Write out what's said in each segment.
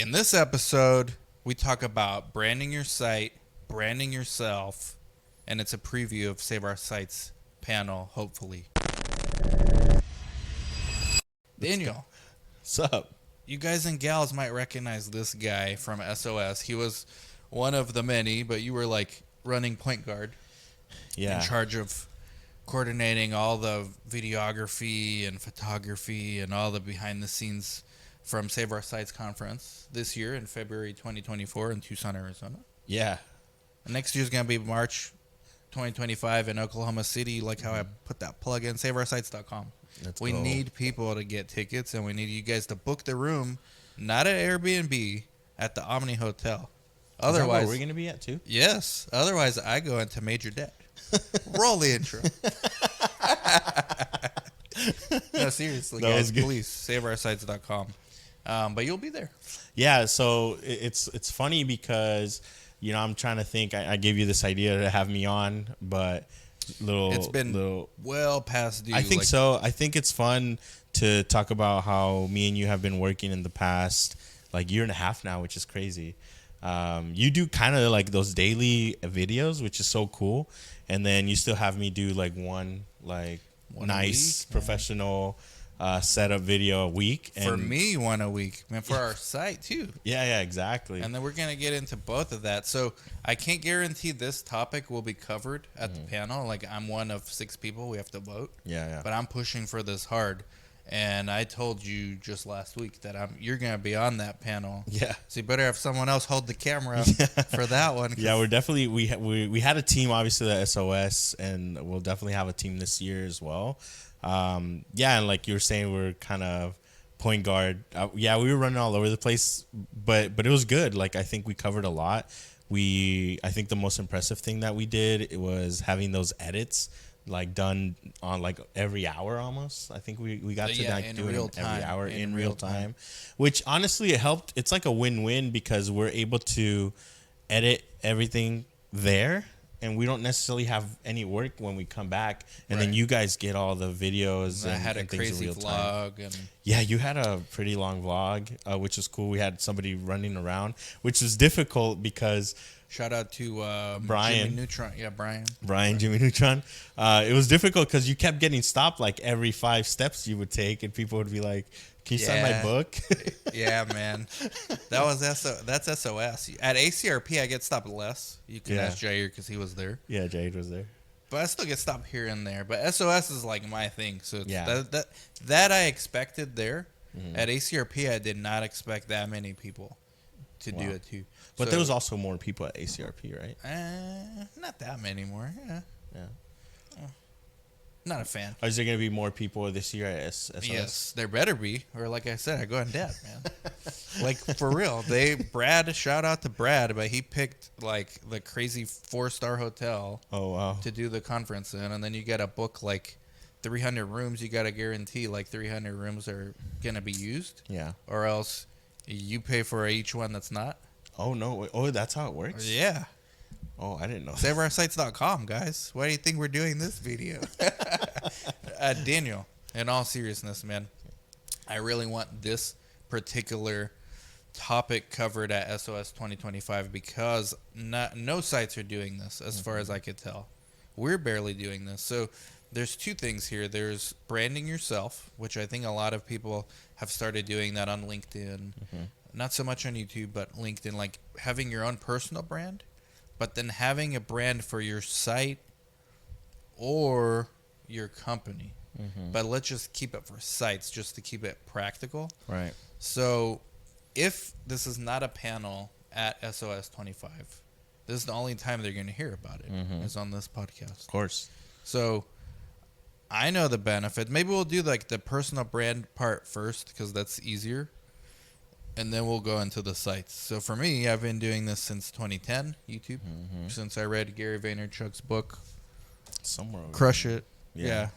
In this episode, we talk about branding your site, branding yourself, and it's a preview of Save Our Sites panel, hopefully. Daniel, What's up? you guys and gals might recognize this guy from SOS. He was one of the many, but you were like running point guard Yeah. in charge of coordinating all the videography and photography and all the behind the scenes from Save Our Sites conference this year in February 2024 in Tucson, Arizona. Yeah. And next year's going to be March 2025 in Oklahoma City, like how I put that plug in, saveoursites.com. We go. need people to get tickets, and we need you guys to book the room, not at Airbnb, at the Omni Hotel. Otherwise, we're gonna be at too. yes. Otherwise, I go into major debt. Roll the intro. No, seriously, That guys, was good. please, saveoursites.com. But you'll be there. Yeah. So it's funny because I'm trying to think. I gave you this idea to have me on, but It's been well past due. I think so. I think it's fun to talk about how me and you have been working in the past year and a half now, which is crazy. You do kind of like those daily videos, which is so cool, and then you still have me do one One a nice week, professional setup video a week. For me, one a week, and for our site too. Yeah, exactly. And then we're gonna get into both of that. So I can't guarantee this topic will be covered at the panel. Like, I'm one of 6 people. We have to vote. Yeah. But I'm pushing for this hard. And I told you just last week that you're gonna be on that panel. Yeah. So you better have someone else hold the camera for that one. Yeah, we're definitely we had a team, obviously, the SOS, and we'll definitely have a team this year as well. Yeah, and like you were saying, we're kind of point guard. Yeah, we were running all over the place, but it was good. Like, I think we covered a lot. I think the most impressive thing that we did, it was having those edits done on every hour almost. I think we got to do it every hour in real time, which honestly it helped. It's like a win-win because we're able to edit everything there, and we don't necessarily have any work when we come back, and then you guys get all the videos. I had a crazy vlog, and yeah, you had a pretty long vlog, which was cool. We had somebody running around, which was difficult because shout out to Brian. Jimmy Neutron. Yeah, Brian, Jimmy Neutron. It was difficult because you kept getting stopped every 5 steps you would take, and people would be like, "Can you sign my book?" Yeah, man. That's SOS. At ACRP, I get stopped less. You can ask Jair because he was there. Yeah, Jade was there. But I still get stopped here and there. But SOS is like my thing. So Yeah. that I expected there. At ACRP, I did not expect that many people to do it too. But there was also more people at ACRP, right? Not that many more. Yeah. Yeah. Not a fan. Is there going to be more people this year at SOS? Yes, there better be. Or like I said, I go in debt, man. Like, for real. Shout out to Brad, but he picked the crazy 4-star hotel to do the conference in. And then you got to book 300 rooms. You got to guarantee 300 rooms are going to be used. Yeah. Or else you pay for each one that's not. Oh, no. Wait. Oh, that's how it works? Yeah. Oh, I didn't know. SaveOurSites.com, guys. Why do you think we're doing this video? Daniel, in all seriousness, man, I really want this particular topic covered at SOS 2025 because no sites are doing this as far as I could tell. We're barely doing this. So there's 2 things here. There's branding yourself, which I think a lot of people have started doing that on LinkedIn. Not so much on YouTube, but LinkedIn, having your own personal brand. But then having a brand for your site or your company. But let's just keep it for sites just to keep it practical. Right. So if this is not a panel at SOS 25, this is the only time they're going to hear about it is on this podcast. Of course. So I know the benefit. Maybe we'll do the personal brand part first because that's easier. And then we'll go into the sites. So for me, I've been doing this since 2010, YouTube, since I read Gary Vaynerchuk's book. Somewhere over Crush there. It. Yeah.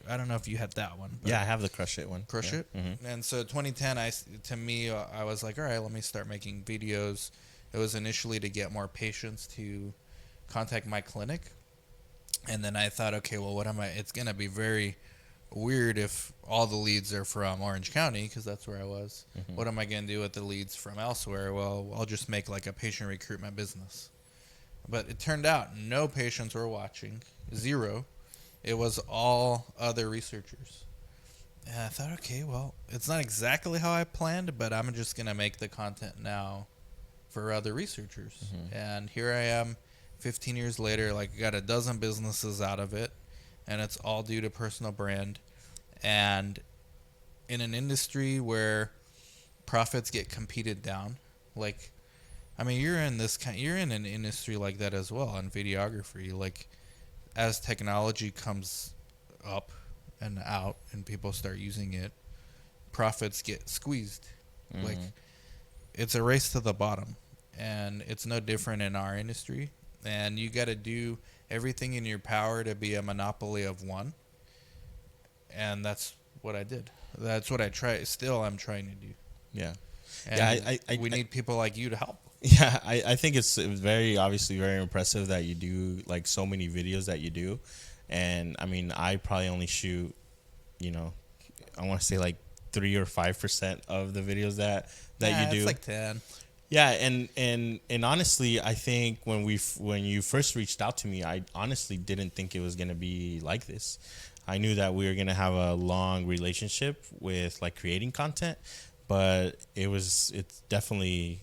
I don't know if you had that one. Yeah, I have the Crush It one. Crush It. And so 2010, I was like, all right, let me start making videos. It was initially to get more patients to contact my clinic. And then I thought, okay, well, it's going to be very weird if all the leads are from Orange County because that's where I was. Mm-hmm. What am I going to do with the leads from elsewhere? Well, I'll just make like a patient recruitment business. But it turned out no patients were watching, zero. It was all other researchers. And I thought, okay, well, it's not exactly how I planned, but I'm just going to make the content now for other researchers. Mm-hmm. And here I am 15 years later, like got a dozen businesses out of it, and it's all due to personal brand. And in an industry where profits get competed down, like, I mean, you're in an industry like that as well in videography. Like, as technology comes up and out and people start using it, profits get squeezed. Mm-hmm. Like, it's a race to the bottom, and it's no different in our industry. And you got to do everything in your power to be a monopoly of one. And that's what I did. That's what I'm trying to do. Yeah. And Yeah, we need people like you to help. Yeah, I think it's very obviously very impressive that you do like so many videos that you do. And I mean, I probably only shoot, I want to say like 3 or 5% of the videos that you do. It's like 10. Yeah, and honestly, I think when you first reached out to me, I honestly didn't think it was gonna be like this. I knew that we were gonna have a long relationship with like creating content, but it's definitely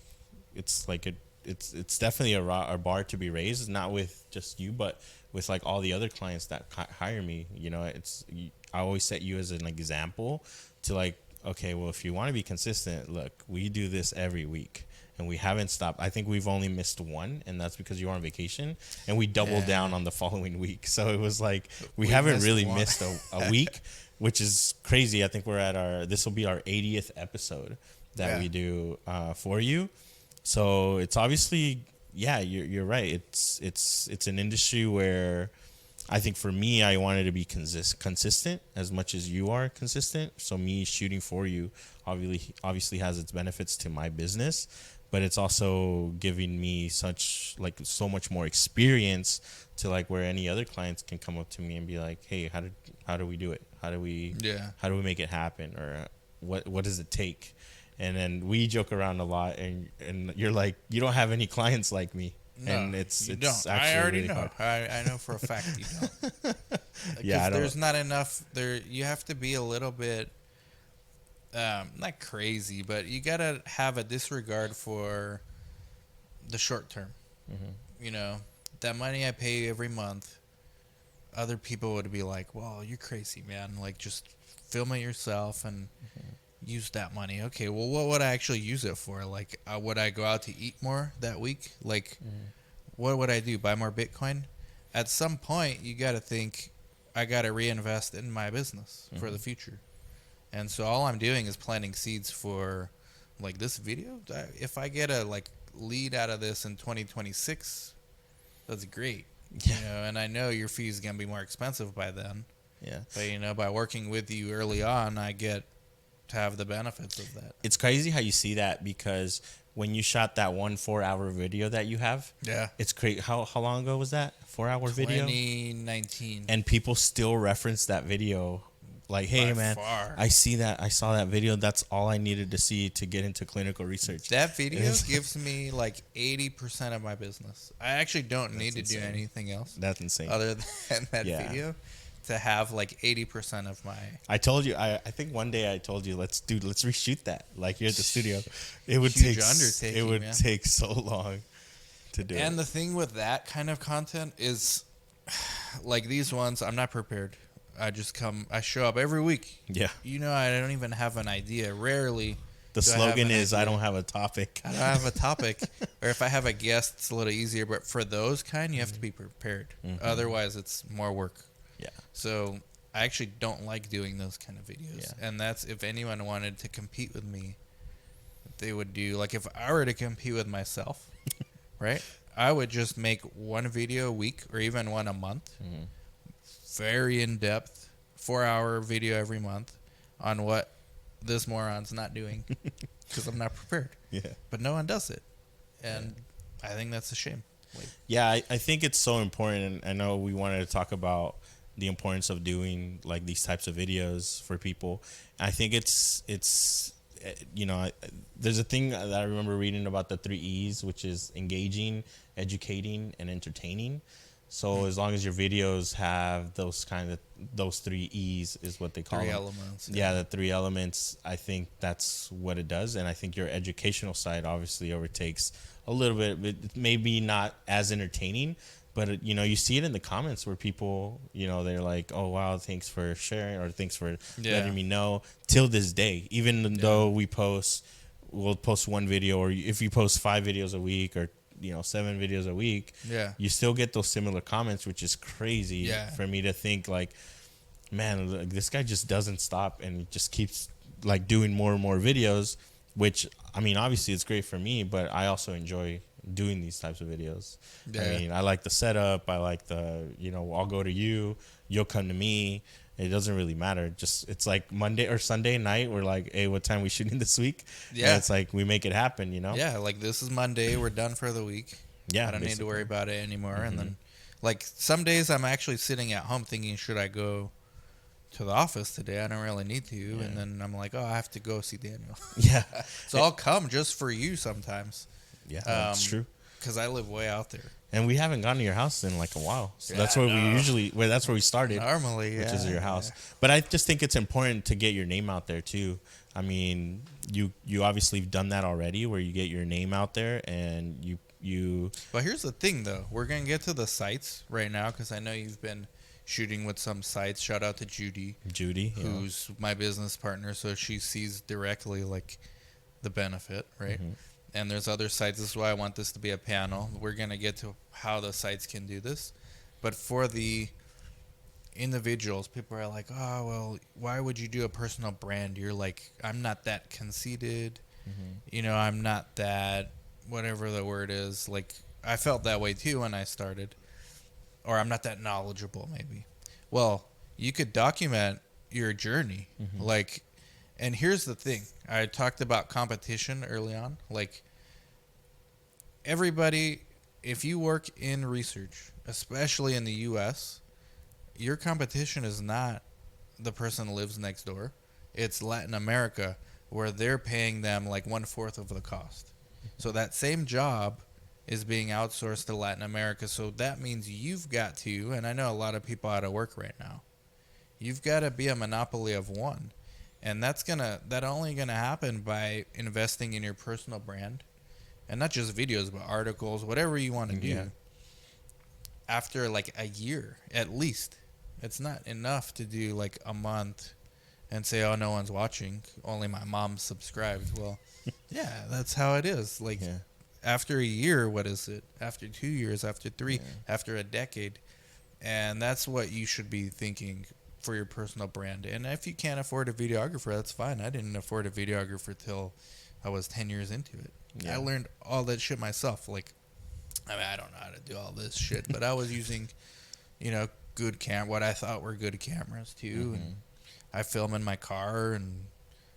a bar to be raised, not with just you, but with like all the other clients that hire me. I always set you as an example to like, okay, well, if you want to be consistent, look, we do this every week. And we haven't stopped. I think we've only missed one, and that's because you were on vacation. And we doubled down on the following week. So it was like we haven't really missed a week, which is crazy. I think this will be our 80th episode that we do for you. So it's obviously, you're right. It's an industry where I think for me, I wanted to be consistent as much as you are consistent. So me shooting for you obviously has its benefits to my business, but it's also giving me so much more experience to like where any other clients can come up to me and be like, hey, how do we do it? How do we make it happen? Or what does it take? And then we joke around a lot, and you're like, you don't have any clients like me. No, and it's actually I already really know. hard. I know for a fact you don't. Yeah, there's not enough there. You have to be a little bit not crazy, but you gotta have a disregard for the short term. Mm-hmm. That money I pay every month, other people would be like, well, you're crazy, man, like just film it yourself and use that money. Okay, well, what would I actually use it for? Like, would I go out to eat more that week? Like, what would I do? Buy more Bitcoin? At some point, you got to think, I got to reinvest in my business for the future. And so all I'm doing is planting seeds for, like, this video. If I get a, like, lead out of this in 2026, that's great. Yeah. And I know your fee is going to be more expensive by then. Yeah. But, by working with you early on, I get to have the benefits of that. It's crazy how you see that, because when you shot that 4-hour video that you have, it's crazy. How long ago was that 4-hour video? 2019. And people still reference that video. Like, hey, man, I saw that video. That's all I needed to see to get into clinical research. That video gives me like 80% of my business. I actually don't need to do anything else. That's insane. Other than that video to have like 80% of my. I told you, I think one day I told you, let's reshoot that. Like, here at the studio. It would take so long to do. And the thing with that kind of content is, like these ones, I'm not prepared. I show up every week. Yeah. I don't even have an idea. Rarely. The slogan is, I don't have a topic. I don't have a topic. Or if I have a guest, it's a little easier. But for those kind, you have to be prepared. Otherwise, it's more work. Yeah. So I actually don't like doing those kind of videos. Yeah. And that's, if anyone wanted to compete with me, they would do, like if I were to compete with myself, right? I would just make one video a week or even one a month. Very in-depth, 4-hour video every month on what this moron's not doing because I'm not prepared. Yeah. But no one does it. And I think that's a shame. Yeah, I think it's so important. And I know we wanted to talk about the importance of doing like these types of videos for people. I think it's you know, there's a thing that I remember reading about the 3 E's, which is engaging, educating, and entertaining. So as long as your videos have those 3 E's is what they call Three them. elements. Yeah, the 3 elements. I think that's what it does, and I think your educational side obviously overtakes a little bit, but maybe not as entertaining. But you know, you see it in the comments where people, you know, they're like, "Oh wow, thanks for sharing," or "Thanks for letting me know." Till this day, even though we'll post one video, or if you post 5 videos a week, or you know 7 videos a week, you still get those similar comments, which is crazy for me to think like, man, like, this guy just doesn't stop and just keeps like doing more and more videos. Which I mean, obviously it's great for me, but I also enjoy doing these types of videos. I mean, I like the setup. I like the, you know, I'll go to you, you'll come to me. It doesn't really matter. Just it's like Monday or Sunday night. We're like, hey, what time we shooting this week? And it's like we make it happen, you know? Yeah, like this is Monday. We're done for the week. Yeah, I don't need to worry about it anymore. And then, like, some days I'm actually sitting at home thinking, should I go to the office today? I don't really need to. And then I'm like, oh, I have to go see Daniel. Yeah. So I'll come just for you sometimes. Yeah, that's true. Because I live way out there. And we haven't gone to your house in like a while. So that's where that's where we started. Normally, which is your house. But I just think it's important to get your name out there too. I mean, you obviously have done that already, where you get your name out there and you. But here's the thing, though. We're going to get to the sites right now because I know you've been shooting with some sites. Shout out to Judy, who's my business partner. So she sees directly like the benefit, right? And there's other sites. This is why I want this to be a panel. We're going to get to how the sites can do this. But for the individuals, people are like, oh, well, why would you do a personal brand? You're like, I'm not that conceited. You know, I'm not that, whatever the word is. Like, I felt that way too when I started. Or I'm not that knowledgeable, maybe. Well, you could document your journey. Like, and here's the thing. I talked about competition early on. Like, everybody, if you work in research, especially in the U.S., your competition is not the person who lives next door. It's Latin America, where they're paying them like 1/4 of the cost. So that same job is being outsourced to Latin America. So that means you've got to, and I know a lot of people out of work right now, you've got to be a monopoly of one. And that only gonna happen by investing in your personal brand, and not just videos, but articles, whatever you want to do. After like a year, at least, it's not enough to do like a month and say, "Oh, no one's watching. Only my mom's subscribed." Well, yeah, that's how it is. Like after a year, what is it? After 2 years, after 3, after a decade, and that's what you should be thinking for your personal brand. And if you can't afford a videographer, that's fine. I didn't afford a videographer till I was 10 years into it. I learned all that shit myself. Like, I mean, I don't know how to do all this shit, but I was using, you know, what I thought were good cameras too. And I film in my car, and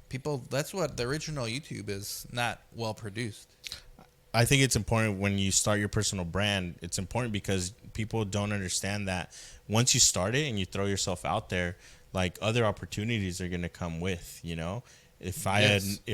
people, that's what the original YouTube is, not well produced. I think it's important when you start your personal brand. It's important because people don't understand that once you start it and you throw yourself out there, like other opportunities are going to come with, you know. If I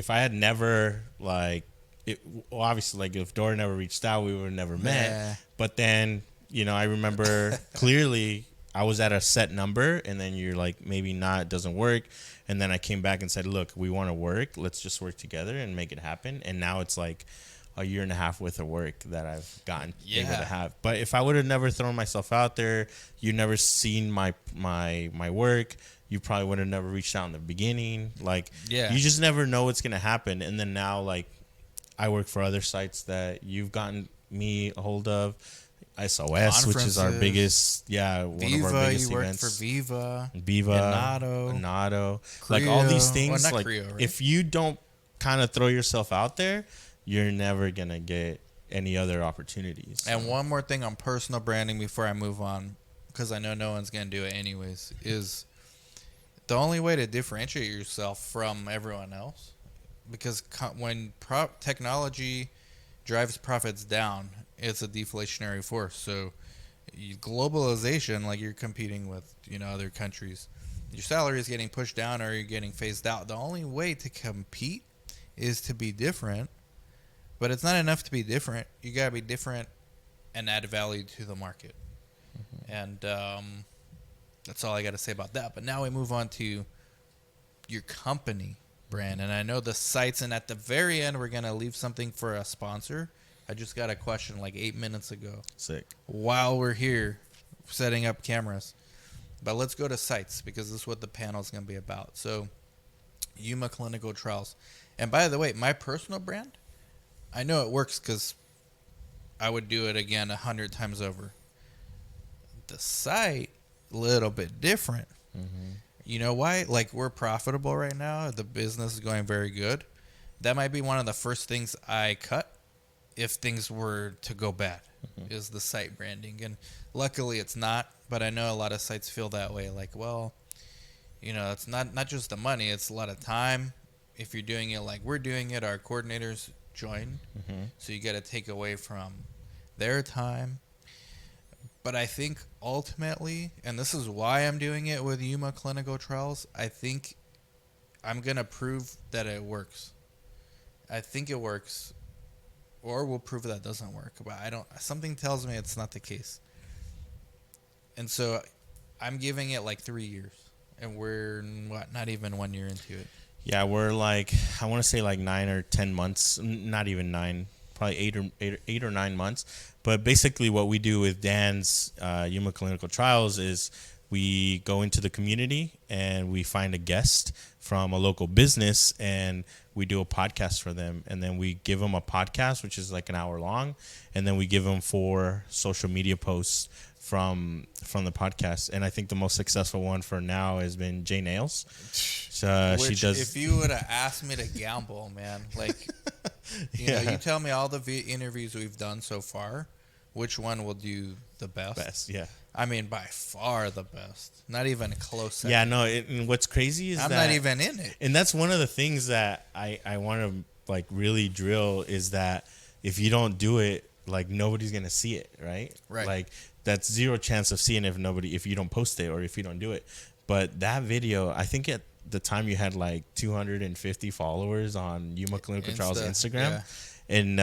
had never like it, well, obviously, like if Dora never reached out, we would have never met. But then, you know, I remember clearly I was at a set number, and then you're like, maybe not, it doesn't work. And then I came back and said, look, we want to work. Let's just work together and make it happen. And now it's like a year and a half worth of work that I've gotten able to have. But if I would have never thrown myself out there, you never seen my work, you probably would have never reached out in the beginning. Like, you just never know what's going to happen. And then now, like, I work for other sites that you've gotten me a hold of. SOS, which is our biggest, one of our biggest events. For Viva, Inato, like all these things. Well, like Creo, right? If you don't kind of throw yourself out there, you're never gonna get any other opportunities. And one more thing on personal branding before I move on, because I know no one's gonna do it anyways, is the only way to differentiate yourself from everyone else, because when technology drives profits down, it's a deflationary force. So Globalization, like you're competing with, other countries. Your salary is getting pushed down or you're getting phased out. The only way to compete is to be different, but it's not enough to be different. You got to be different and add value to the market. And that's all I got to say about that. But now we move on to your company brand. And I know the sites, and at the very end, we're going to leave something for a sponsor. I just got a question like 8 minutes ago. Sick. While we're here setting up cameras. But let's go to sites because this is what the panel is going to be about. So, Yuma Clinical Trials. And by the way, my personal brand, I know it works because I would do it again 100 times over. The site, a little bit different. Mm-hmm. You know why? Like, we're profitable right now. The business is going very good. That might be one of the first things I cut if things were to go bad, is the site branding. And luckily it's not, but I know a lot of sites feel that way. Like, well, it's not just the money. It's a lot of time. If you're doing it like we're doing it, our coordinators join. Mm-hmm. So you got to take away from their time. But I think ultimately, and this is why I'm doing it with Yuma Clinical Trials, I think I'm going to prove that it works. I think it works. Or we'll prove that it doesn't work. But something tells me it's not the case. And so I'm giving it like 3 years. And we're, not even 1 year into it. Yeah, we're like, I want to say like 9 or 10 months, not even 9, probably 8 or 9 months. But basically what we do with Dan's Yuma Clinical Trials is we go into the community and we find a guest from a local business and we do a podcast for them. And then we give them a podcast, which is like an hour long. And then we give them 4 social media posts from the podcast. And I think the most successful one for now has been Jay Nails. So she does. If you would have asked me to gamble, man, like, you tell me all the interviews we've done so far, which one will do the best? Yeah. I mean, by far the best. Not even a close second. Yeah, no. And what's crazy is I'm not even in it. And that's one of the things that I want to like really drill is that if you don't do it, like nobody's gonna see it, right? Right. Like that's zero chance of seeing if you don't post it or if you don't do it. But that video, I think at the time you had like 250 followers on Yuma Clinical Trials Instagram. Yeah. And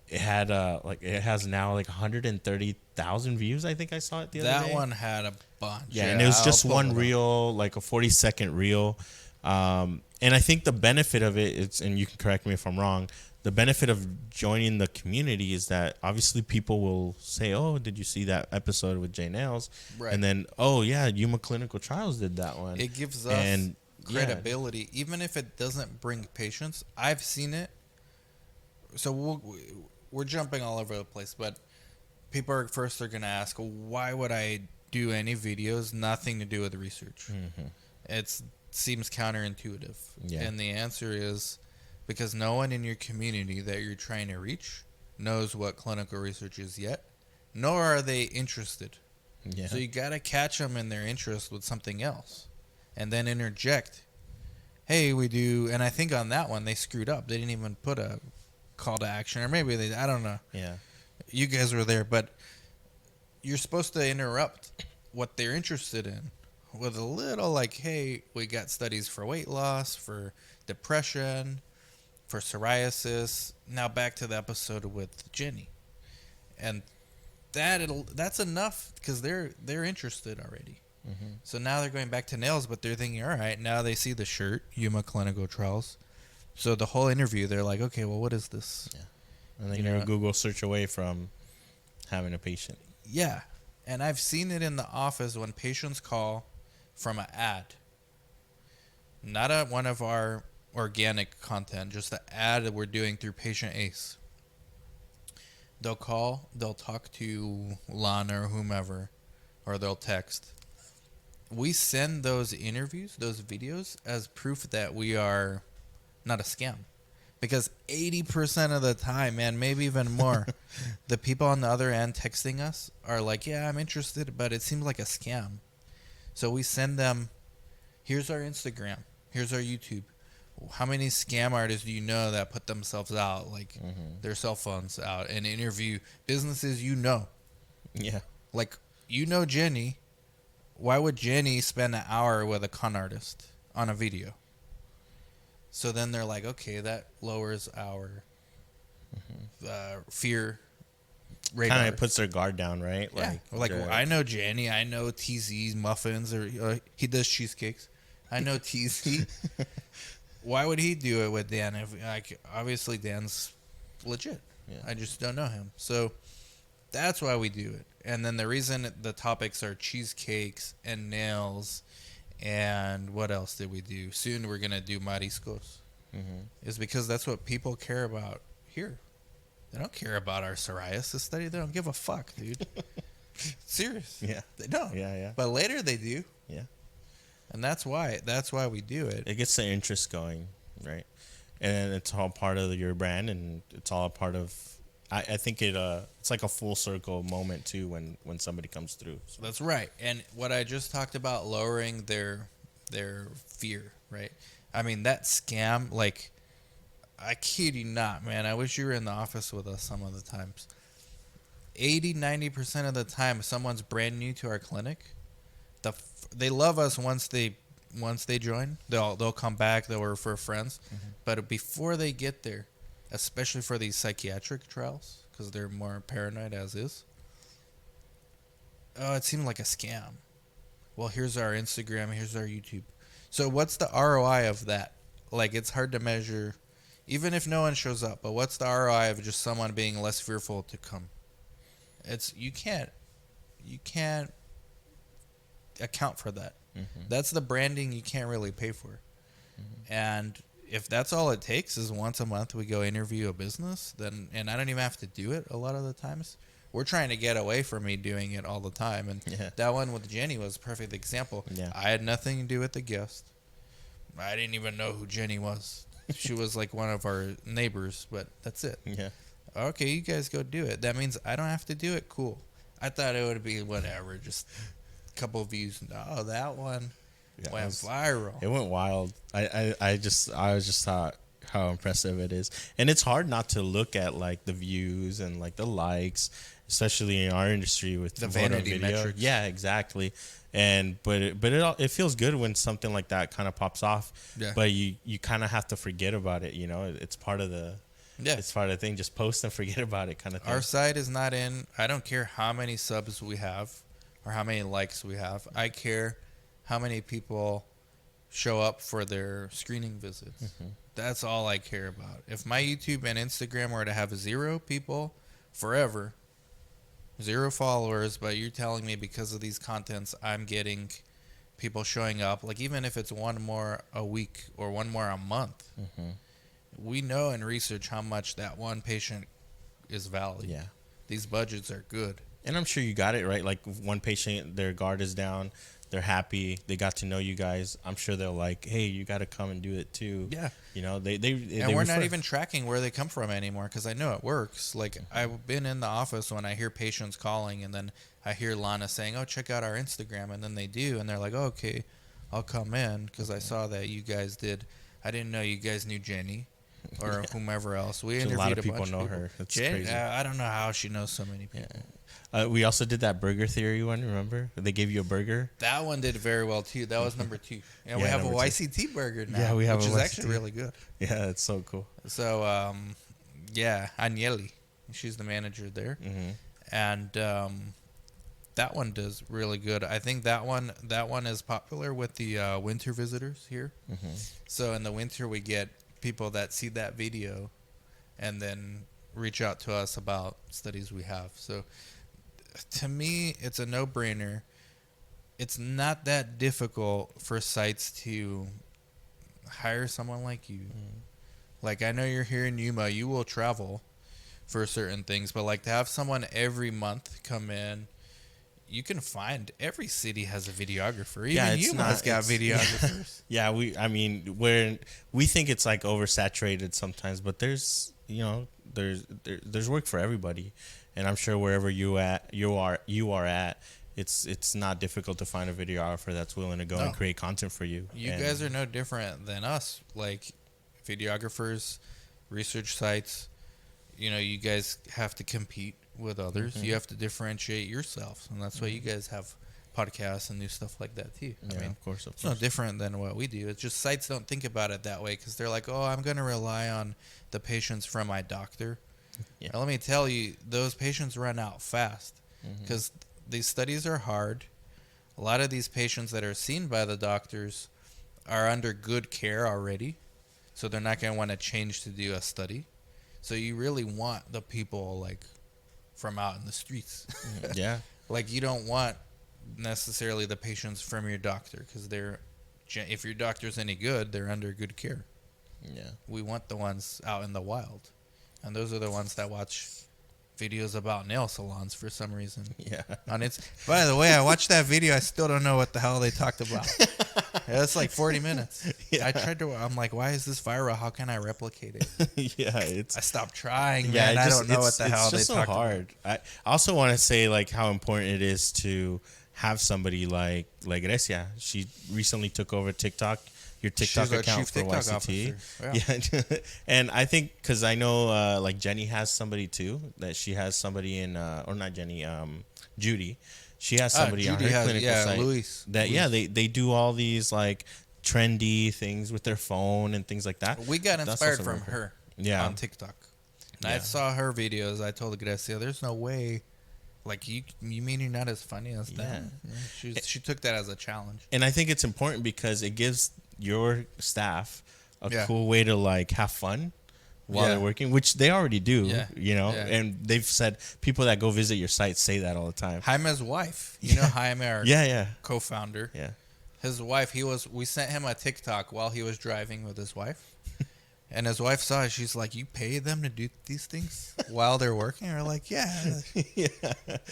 it has now like 130,000 views. I think I saw it the other day. That one had a bunch. Yeah, and it was just one reel, like a 40-second reel. And I think the benefit of it, and you can correct me if I'm wrong, the benefit of joining the community is that obviously people will say, oh, did you see that episode with Jay Nails? Right. And then, oh, yeah, Yuma Clinical Trials did that one. It gives us credibility, even if it doesn't bring patients. I've seen it. So we're jumping all over the place, but people are going to ask, why would I do any videos? Nothing to do with research. Mm-hmm. It seems counterintuitive. Yeah. And the answer is because no one in your community that you're trying to reach knows what clinical research is yet, nor are they interested. Yeah. So you got to catch them in their interest with something else and then interject. Hey, we do. And I think on that one, they screwed up. They didn't even put a call to action, or maybe they, I don't know. Yeah. You guys were there, but you're supposed to interrupt what they're interested in with a little like, hey, we got studies for weight loss, for depression, for psoriasis. Now back to the episode with Jenny. And that's enough because they're interested already. Mm-hmm. So now they're going back to nails, but they're thinking, all right, now they see the shirt, Yuma Clinical Trials. So the whole interview, they're like, okay, well, what is this? Yeah. And then you're a Google search away from having a patient. Yeah. And I've seen it in the office when patients call from an ad. Not one of our organic content, just the ad that we're doing through Patient Ace. They'll call, they'll talk to Lana or whomever, or they'll text. We send those interviews, those videos, as proof that we are not a scam. Because 80% of the time, man, maybe even more, the people on the other end texting us are like, yeah, I'm interested, but it seems like a scam. So we send them, here's our Instagram, here's our YouTube. How many scam artists do you know that put themselves out, like their cell phones out, and interview businesses you know? Yeah. Like, you know Jenny. Why would Jenny spend an hour with a con artist on a video? So then they're like, okay, that lowers our fear radar. Kind of puts their guard down, right? Yeah. Like well, I know Jenny. I know TZ's muffins, or he does cheesecakes. I know TZ. Why would he do it with Dan? If like obviously Dan's legit. Yeah. I just don't know him. So that's why we do it. And then the reason the topics are cheesecakes and nails, and what else did we do? Soon we're gonna do mariscos. Is because that's what people care about here. They don't care about our psoriasis study. They don't give a fuck, dude. Serious. Yeah. They don't. Yeah. But later they do. Yeah. And that's why we do it. It gets the interest going, right? And it's all part of your brand, and it's all a part of. I think it's like a full circle moment too when somebody comes through. So. That's right. And what I just talked about, lowering their fear, right? I mean, that scam, like, I kid you not, man. I wish you were in the office with us some of the times. 80-90% of the time, someone's brand new to our clinic. They love us once they join. They'll come back. They'll refer friends. But before they get there, especially for these psychiatric trials, because they're more paranoid as is. Oh, it seemed like a scam. Well, here's our Instagram, here's our YouTube. So what's the ROI of that? Like, it's hard to measure, even if no one shows up. But what's the ROI of just someone being less fearful to come? You can't account for that. That's the branding you can't really pay for. And if that's all it takes is once a month we go interview a business, then, and I don't even have to do it a lot of the times. We're trying to get away from me doing it all the time. And that one with Jenny was a perfect example. Yeah. I had nothing to do with the guest. I didn't even know who Jenny was. She was like one of our neighbors, but that's it. Yeah. Okay, you guys go do it. That means I don't have to do it. Cool. I thought it would be whatever, just a couple of views. No, that one went viral. It went wild. I just thought how impressive it is, and it's hard not to look at like the views and like the likes, especially in our industry with the photo vanity video. metrics. Yeah, exactly. And but it feels good when something like that kind of pops off. Yeah. But you kind of have to forget about it. You know, it's part of the. Yeah. It's part of the thing. Just post and forget about it, kind of thing. Our site is not in. I don't care how many subs we have or how many likes we have. I care how many people show up for their screening visits. That's all I care about. If my YouTube and Instagram were to have 0 people forever, 0 followers, but you're telling me because of these contents, I'm getting people showing up, like even if it's one more a week or one more a month, we know in research how much that one patient is valued. Yeah. These budgets are good. And I'm sure you got it right. Like one patient, their guard is down, they're happy, they got to know you guys. I'm sure they're like, hey, you got to come and do it too. Yeah. You know, and we're not even tracking where they come from anymore because I know it works. Like I've been in the office when I hear patients calling and then I hear Lana saying, oh, check out our Instagram. And then they do. And they're like, oh, okay, I'll come in because I saw that you guys did. I didn't know you guys knew Jenny. Or whomever else. We interviewed a lot of bunch people know her. That's crazy. I don't know how she knows so many people. Yeah. We also did that burger theory one, remember? They gave you a burger. That one did very well, too. That was number 2. And we have a YCT burger now, yeah, we have which a is YCT. actually really good. Yeah, it's so cool. So, yeah, Agnelli. She's the manager there. And that one does really good. I think that one is popular with the winter visitors here. So in the winter, we get people that see that video and then reach out to us about studies we have. So to me, it's a no-brainer. It's not that difficult for sites to hire someone like you. Like, I know you're here in Yuma. You will travel for certain things, but like to have someone every month come in, you can find every city has a videographer. Even Yuma has got videographers. Yeah, we think it's like oversaturated sometimes, but there's there's work for everybody, and I'm sure wherever you are at, it's not difficult to find a videographer that's willing to go and create content for you. You guys are no different than us. Like videographers, research sites. you guys have to compete with others. You have to differentiate yourselves, and that's why you guys have podcasts and do stuff like that too. Yeah, I mean, of course, of it's no course. different than what we do. It's just sites don't think about it that way because they're like, oh, I'm going to rely on the patients from my doctor. Yeah. Now, let me tell you, those patients run out fast Mm-hmm. because these studies are hard. A lot of these patients that are seen by the doctors are under good care already, so they're not going to want to change to do a study. So you really want the people like from out in the streets. Yeah. Like you don't want necessarily the patients from your doctor because if your doctor's any good, they're under good care. Yeah. We want the ones out in the wild, and those are the ones that watch videos about nail salons for some reason. Yeah. On its. By the way, I watched that video. I still don't know what the hell they talked about. It's like 40 minutes. Yeah. I tried to. I'm like, why is this viral? How can I replicate it? Yeah, it's I stopped trying, yeah. man. It I just, don't know what the hell it's they just so talked hard. I also want to say like how important it is to have somebody like Grecia. She recently took over TikTok. Your TikTok She's our account chief for TikTok YCT. officer. Yeah, and I think because I know like Jenny has somebody too, that she has somebody in or not Jenny, Judy. She has somebody on Judy her has, clinical yeah, site Luis. that they do all these like trendy things with their phone and things like that. We got That's inspired also from really cool. her Yeah. on TikTok. And I Yeah. saw her videos. I told Grecia, there's no way. Like, you mean you're not as funny as them? Yeah. She took that as a challenge. And I think it's important because it gives your staff a Yeah. cool way to like have fun while Yeah. they're working, which they already do, Yeah. Yeah. and they've said people that go visit your site say that all the time. Jaime's wife. You know Jaime, our Yeah. co-founder. Yeah. His wife, we sent him a TikTok while he was driving with his wife. And his wife saw it. She's like, you pay them to do these things while they're working? Or like, yeah. Yeah.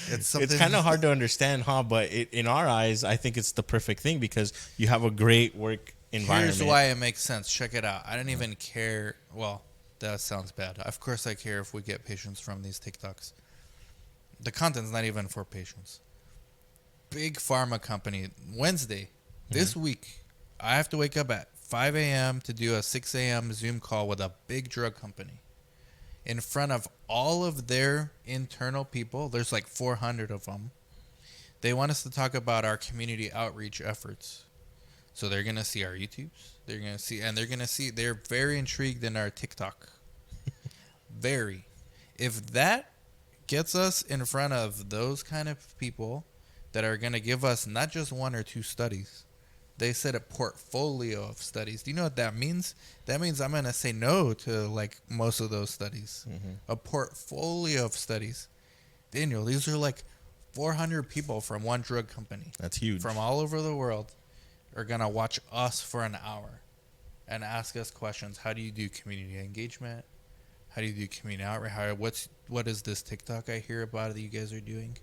It's something. It's kind of hard to understand, huh? But in our eyes, I think it's the perfect thing because you have a great work environment. Here's why it makes sense. Check it out. I don't even care. Well, that sounds bad. Of course I care if we get patients from these TikToks. The content's not even for patients. Big pharma company, Wednesday, this week, I have to wake up at 5 a.m. to do a 6 a.m. Zoom call with a big drug company. In front of all of their internal people, there's like 400 of them. They want us to talk about our community outreach efforts. So they're going to see our YouTubes. They're very intrigued in our TikTok. Very. If that gets us in front of those kind of people that are going to give us not just one or two studies, they said a portfolio of studies. Do you know what that means? That means I'm going to say no to like most of those studies. A portfolio of studies. Daniel, these are like 400 people from one drug company. That's huge. From all over the world are going to watch us for an hour and ask us questions. How do you do community engagement? How do you do community outreach? What is this TikTok I hear about that you guys are doing?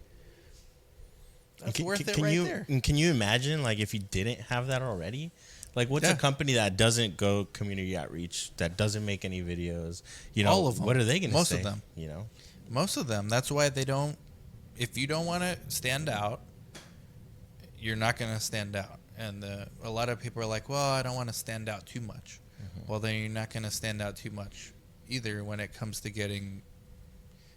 That's worth it right there. Can you imagine like if you didn't have that already? Like what's a company that doesn't go community outreach, that doesn't make any videos? All of them. What are they going to say? Most of them. Most of them. That's why they don't. If you don't want to stand out, you're not going to stand out. And a lot of people are like, well, I don't want to stand out too much. Well, then you're not going to stand out too much either when it comes to getting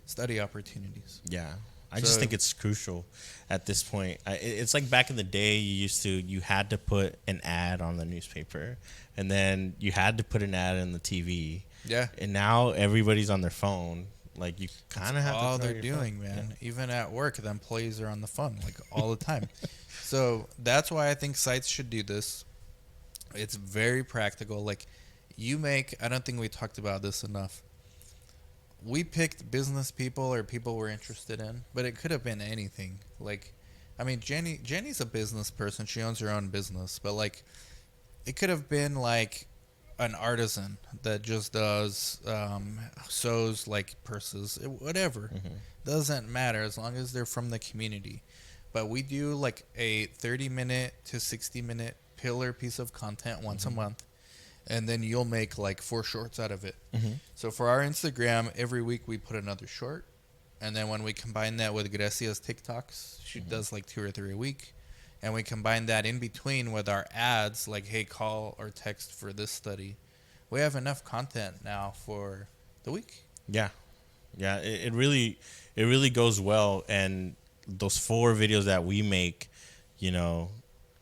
study opportunities. Yeah. I just think it's crucial at this point. It's like back in the day, you had to put an ad on the newspaper, and then you had to put an ad on the TV. Yeah. And now everybody's on their phone. Like you kind of have all to throw they're your doing, phone. man. Yeah. Even at work, the employees are on the phone like all the time. So that's why I think sites should do this. It's very practical. Like I don't think we talked about this enough. We picked business people or people we're interested in, but it could have been anything. Like, I mean, Jenny's a business person. She owns her own business, but like, it could have been like an artisan that just does sews like purses, whatever. Doesn't matter as long as they're from the community. But we do like a 30-minute to 60-minute pillar piece of content once a month. And then you'll make like 4 shorts out of it. So for our Instagram, every week we put another short. And then when we combine that with Grecia's TikToks, she does like 2 or 3 a week. And we combine that in between with our ads, like, hey, call or text for this study. We have enough content now for the week. Yeah. Yeah, it really goes well. And those 4 videos that we make, you know,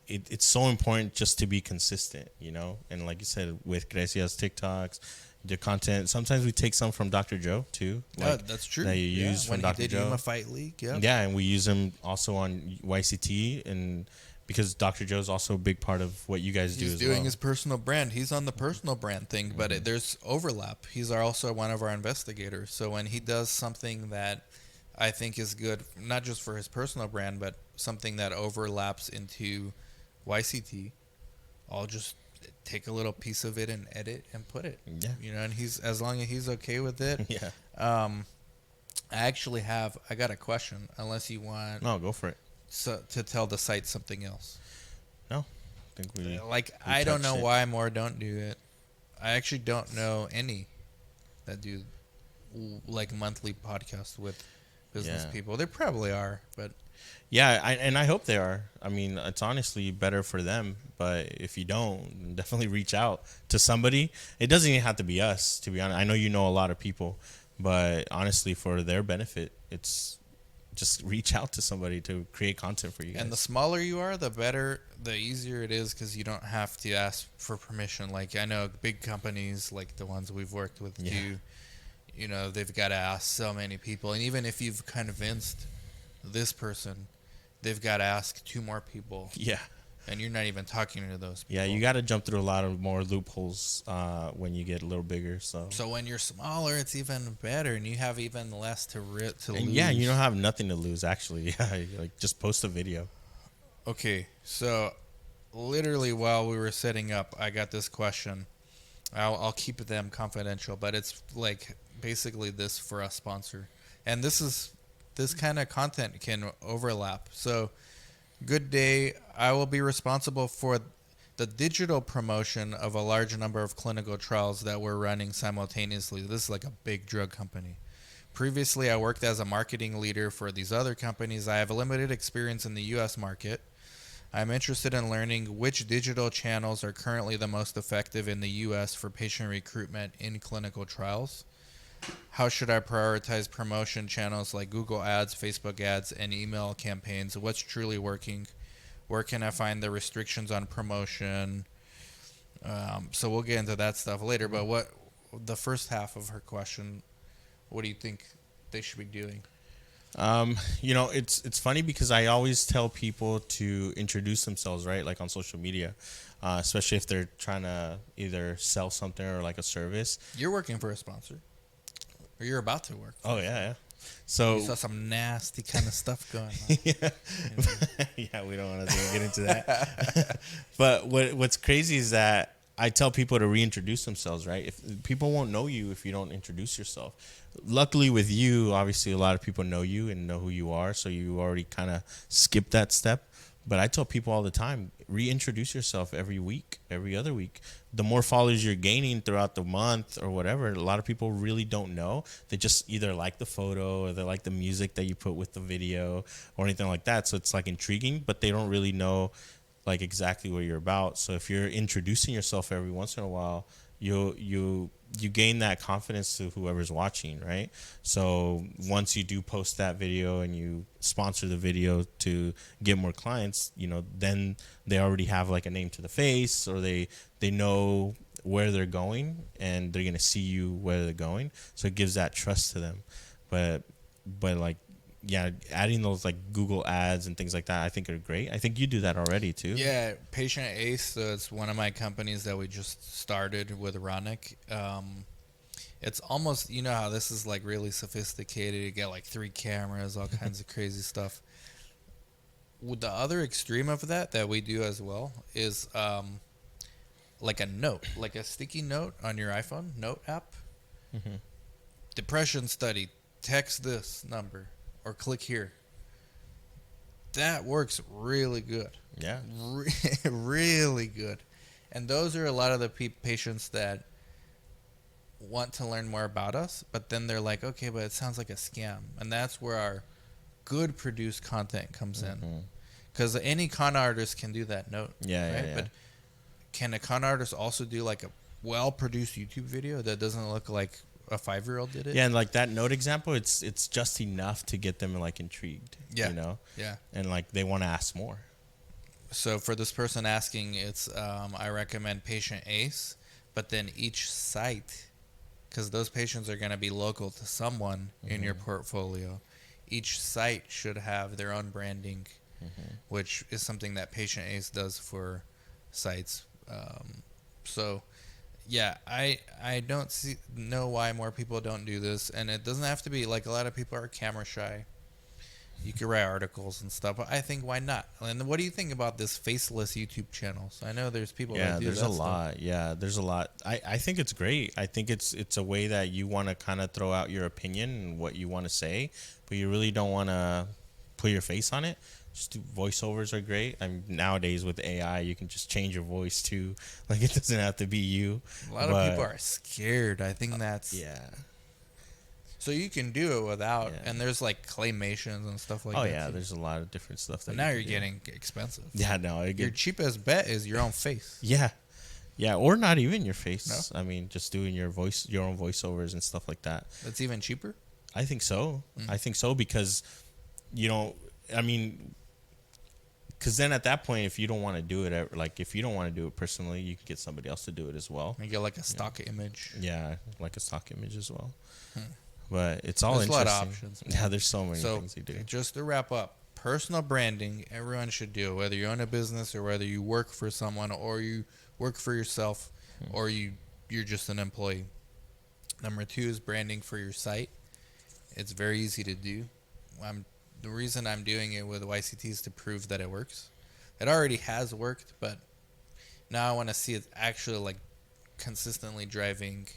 it's so important just to be consistent, you know. And like you said, with Grecia's TikToks, the content. Sometimes we take some from Dr. Joe too, like That's true. that you use from When he Dr. did Joe. Yuma Fight League, yeah. Yeah, and we use them also on YCT, and because Dr. Joe's also a big part of what you guys do He's as doing well. his personal brand. He's on the personal brand thing, but there's overlap. He's also one of our investigators. So when he does something that I think is good, not just for his personal brand, but something that overlaps into YCT, I'll just take a little piece of it and edit and put it. Yeah. You know, and he's as long as he's okay with it. Yeah. I got a question. Unless you want No, go for it. to tell the site something else. No, I think we I don't know touched it. why more don't do it. I actually don't know any that do like monthly podcasts with business Yeah. people. There probably are, but Yeah, I hope they are. I mean, it's honestly better for them. But if you don't, definitely reach out to somebody. It doesn't even have to be us, to be honest. I know you know a lot of people, but honestly, for their benefit, it's just reach out to somebody to create content for you guys. and the smaller you are, the better, the easier it is because you don't have to ask for permission. Like I know big companies, like the ones we've worked with, Yeah. do. You know, they've got to ask so many people, and even if you've convinced this person, they've got to ask 2 more people, Yeah. and you're not even talking to those people. Yeah, you got to jump through a lot of more loopholes when you get a little bigger. So when you're smaller, it's even better, and you have even less to and lose. yeah, you don't have nothing to lose actually. Yeah, like just post a video. Okay, so literally while we were setting up, I got this question. I'll keep them confidential, but it's like basically this for a sponsor, and this kind of content can overlap. So, good day. I will be responsible for the digital promotion of a large number of clinical trials that we're running simultaneously. This is like a big drug company. Previously, I worked as a marketing leader for these other companies. I have a limited experience in the U.S. market. I'm interested in learning which digital channels are currently the most effective in the U.S. for patient recruitment in clinical trials. How should I prioritize promotion channels like Google Ads, Facebook Ads, and email campaigns? What's truly working? Where can I find the restrictions on promotion? So we'll get into that stuff later. But what the first half of her question, what do you think they should be doing? You know, it's funny because I always tell people to introduce themselves, right? Like on social media, especially if they're trying to either sell something or like a service. You're working for a sponsor, or you're about to work. Oh yeah. So You saw some nasty kind of stuff going on. yeah, yeah, we don't want to get into that. But what's crazy is that I tell people to reintroduce themselves, right? If people won't know you if you don't introduce yourself. Luckily with you, obviously a lot of people know you and know who you are, so you already kind of skipped that step. But I tell people all the time, reintroduce yourself every week, every other week. The more followers you're gaining throughout the month or whatever, a lot of people really don't know. They just either like the photo or they like the music that you put with the video or anything like that. So it's like intriguing, but they don't really know like exactly what you're about. So if you're introducing yourself every once in a while, you gain that confidence to whoever's watching, right? So once you do post that video and you sponsor the video to get more clients, you know, then they already have like a name to the face, or they know where they're going and they're gonna see you where they're going. So it gives that trust to them. But like, yeah, adding those like Google ads and things like that, I think are great. I think you do that already too. Yeah, Patient Ace, so it's one of my companies that we just started with Ronick. It's almost, you know how this is like really sophisticated. You get like 3 cameras, all kinds of crazy stuff. With the other extreme of that we do as well is like a note, like a sticky note on your iPhone note app. Mm-hmm. Depression study, text this number or click here. That works really good. Yeah. Really good. And those are a lot of the patients that want to learn more about us, but then they're like, okay, but it sounds like a scam. And that's where our good produced content comes in. Because any con artist can do that note. Yeah, right? yeah. But can a con artist also do like a well produced YouTube video that doesn't look like a 5-year-old did it. Yeah, and like that note example, it's just enough to get them like intrigued. Yeah. You know. Yeah. And like they want to ask more. So for this person asking, it's I recommend Patient Ace, but then each site, because those patients are going to be local to someone in your portfolio, each site should have their own branding, which is something that Patient Ace does for sites. So, yeah, I don't know why more people don't do this, and it doesn't have to be like a lot of people are camera shy. You could write articles and stuff, but I think why not? And what do you think about this faceless YouTube channels? I know there's people that do there's that a stuff. lot. Yeah, there's a lot. I think it's great. I think it's a way that you want to kind of throw out your opinion and what you want to say, but you really don't want to put your face on it. Just voiceovers are great. Nowadays with AI, you can just change your voice too. Like it doesn't have to be you. A lot of people are scared. I think that's yeah. So you can do it without, Yeah. and there's like claymations and stuff like Oh that. yeah, too. there's a lot of different stuff. But That now you you're can do. getting expensive. Yeah, no, Your cheapest bet is your own face. Yeah, yeah, or not even your face. No? I mean, just doing your own voiceovers and stuff like that. That's even cheaper. I think so. I think so because, I mean, because then at that point, if you don't want to do it, like if you don't want to do it personally, you can get somebody else to do it as well. You get like a stock image. Yeah, like a stock image as well. But it's all There's a lot interesting. of options. Yeah, there's so many So things you do. just to wrap up, personal branding, everyone should do, whether you own a business or whether you work for someone or you work for yourself or you're just an employee. Number 2 is branding for your site. It's very easy to do. The reason I'm doing it with YCT is to prove that it works. It already has worked, but now I want to see it actually like consistently driving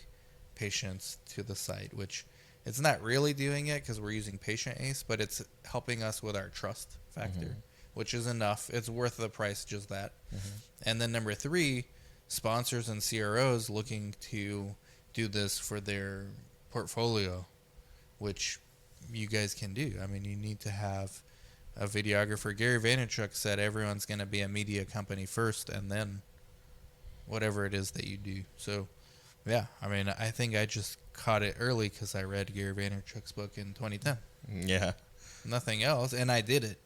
patients to the site, which it's not really doing it because we're using Patient Ace, but it's helping us with our trust factor, which is enough. It's worth the price, just that. And then number 3, sponsors and CROs looking to do this for their portfolio, which you guys can do. I mean, you need to have a videographer. Gary Vaynerchuk said everyone's going to be a media company first and then whatever it is that you do. So, yeah, I mean, I think I just caught it early because I read Gary Vaynerchuk's book in 2010. Yeah. Nothing else, and I did it.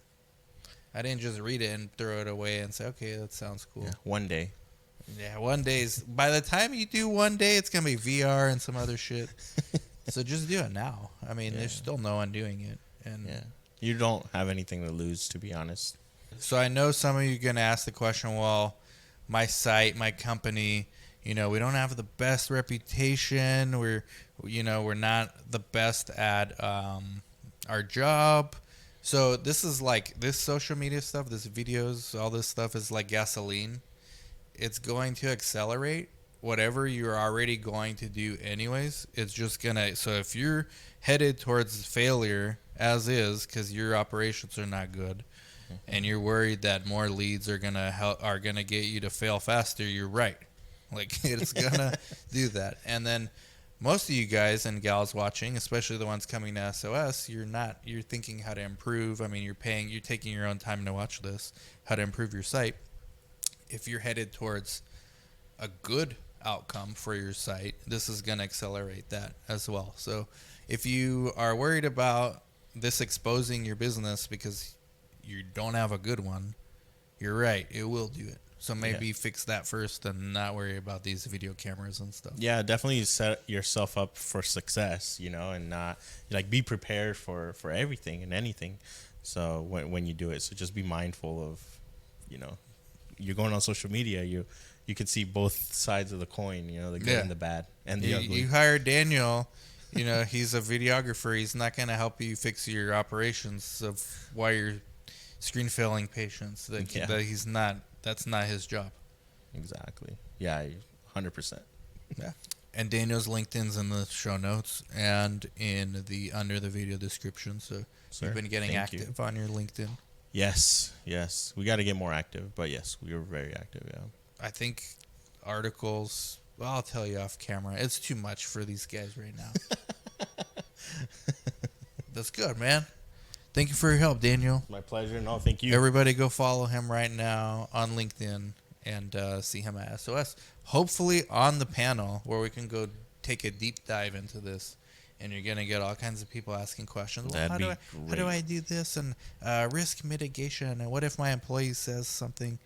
I didn't just read it and throw it away and say, okay, that sounds cool. Yeah. One day. Yeah, one day's. By the time you do one day, it's gonna be VR and some other shit. So just do it now. I mean, there's still no one doing it, and You don't have anything to lose, to be honest. so I know some of you are gonna ask the question, well, my site, my company, we don't have the best reputation. We're not the best at our job. So this is like this social media stuff, this videos, all this stuff is like gasoline. It's going to accelerate whatever you're already going to do anyways. It's just gonna, so if you're headed towards failure as is because your operations are not good and you're worried that more leads are gonna get you to fail faster, you're right. Like it's gonna do that. And then most of you guys and gals watching, especially the ones coming to SOS, you're thinking how to improve. I mean, you're taking your own time to watch this, how to improve your site. If you're headed towards a good outcome for your site, this is going to accelerate that as well. So if you are worried about this exposing your business because you don't have a good one, you're right, it will do it. So maybe fix that first and not worry about these video cameras and stuff. Yeah, definitely set yourself up for success, and not like be prepared for everything and anything. So when you do it, so just be mindful of, you're going on social media, you can see both sides of the coin, the good and the bad and the ugly. You hire Daniel, he's a videographer. He's not going to help you fix your operations of why you're screen failing patients. That's not his job. Exactly. Yeah, 100%. Yeah. And Daniel's LinkedIn's in the show notes and in the under the video description. So you've been getting active on your LinkedIn. Yes. We got to get more active, but yes, we were very active. Yeah. I think articles. Well, I'll tell you off camera. It's too much for these guys right now. That's good, man. Thank you for your help, Daniel. My pleasure. No, thank you. Everybody go follow him right now on LinkedIn and see him at SOS. Hopefully on the panel where we can go take a deep dive into this, and you're gonna get all kinds of people asking questions. Well, That'd how do I do this, and risk mitigation, and what if my employee says something?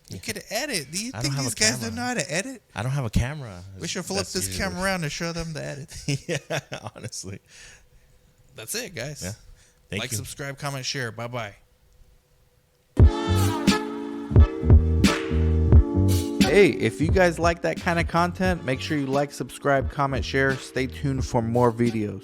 You could edit. Do you I think don't have these a guys camera. don't know how to edit? I don't have a camera. We should flip That's this usually- camera around to show them the edit. Yeah, honestly. That's it, guys. Yeah. Thank Like, you. subscribe, comment, share. Bye-bye. Hey, if you guys like that kind of content, make sure you like, subscribe, comment, share. Stay tuned for more videos.